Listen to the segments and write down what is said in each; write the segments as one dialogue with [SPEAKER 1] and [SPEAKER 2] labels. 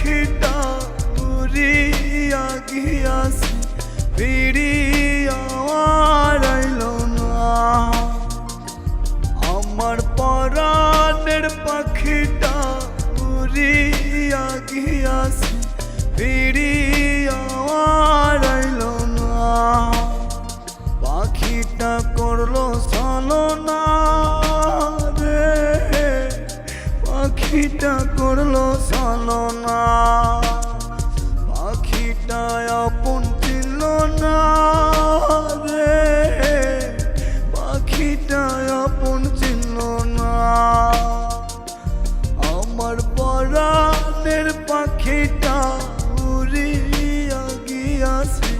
[SPEAKER 1] পাখিটা উড়িয়া গিয়াছে, ফিরিয়া আর আইলো না। আমার পরাণের পাখিটা উড়িয়া গিয়াছে, ফিরিয়া আর আইলো না। পাখিটা করলো ছলনা রে, পাখিটা করলো ছলনা। পাখিটা আপন ছিল না রে, পাখিটা আপন ছিল না। আমার পরাণের পাখিটা উড়িয়া গিয়াছে,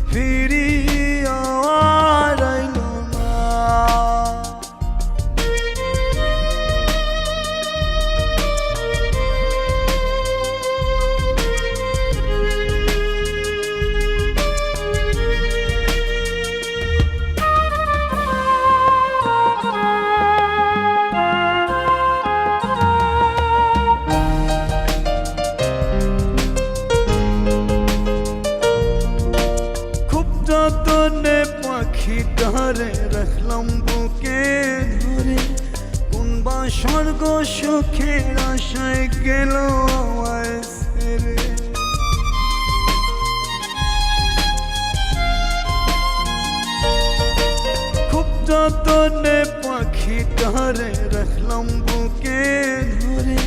[SPEAKER 1] ফিরিয়া আর আইলো না। যতনে পাখিটারে রাখলাম বুকে ধরে, কোনবা স্বর্গ সুখের আশায় গেল আমায় ছেড়ে। খুব যতনে পাখিটারে রাখলাম বুকে ধরে,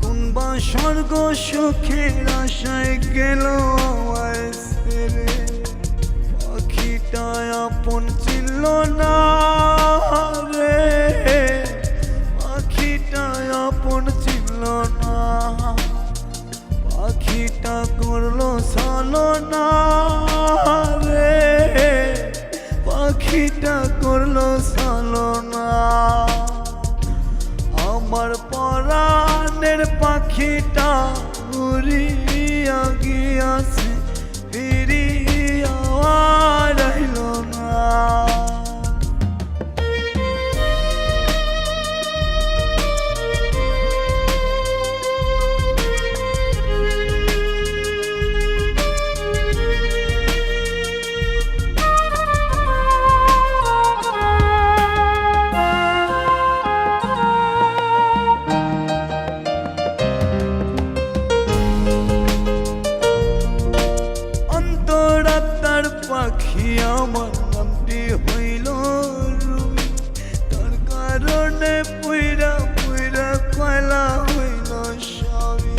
[SPEAKER 1] কোনবা স্বর্গ সুখের আশায় গেল আমায় ছেড়ে। পাখিটা আপন ছিল না রে, পাখিটা আপন ছিল না। পাখিটা করলো ছলনা রে, পাখিটা করলো ছলনা। আমার পরাণের পাখিটা উড়িয়া গিয়াছে, ফিরিয়া আর আইলো না। অন্তরাত্মার পাখি আমার নামটি হইল রুই, তার কারণে পুইরা পুইরা কয়লা হইল সবই।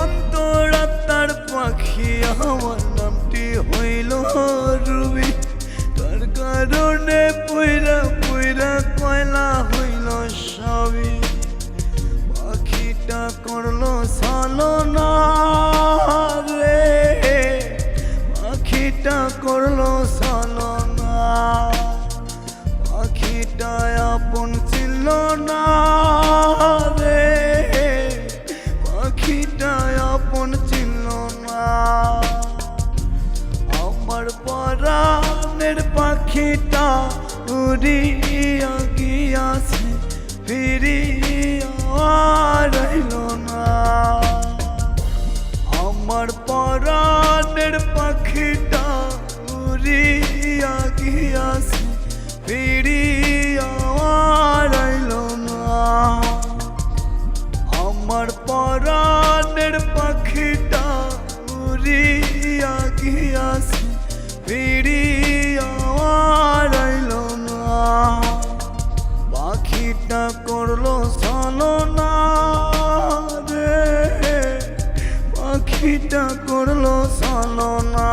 [SPEAKER 1] অন্তরাত্মার পাখি আমার নামটি হইল রুই, তার কারণে পুইরা পুইরা কয়লা হইল সবই। পাখিটা করলো ছলনা রে, পাখিটা করলো ছলনা। পাখিটা আপন ছিল না রে, পাখিটা আপন ছিল না। আমার পরাণের পাখিটা উড়িয়া গিয়াছে, ফিরিয়া আর আইলো না। আমার পরাণের পাখিটা উড়িয়া গিয়াছে, ফিরিয়া আর আইলো না। আমার পরাণের পাখিটা উড়িয়া গিয়াছে, ফিরিয়া আর আইলো না। পাখিটা করলো ছলনা রে, পাখিটা করলো ছলনা।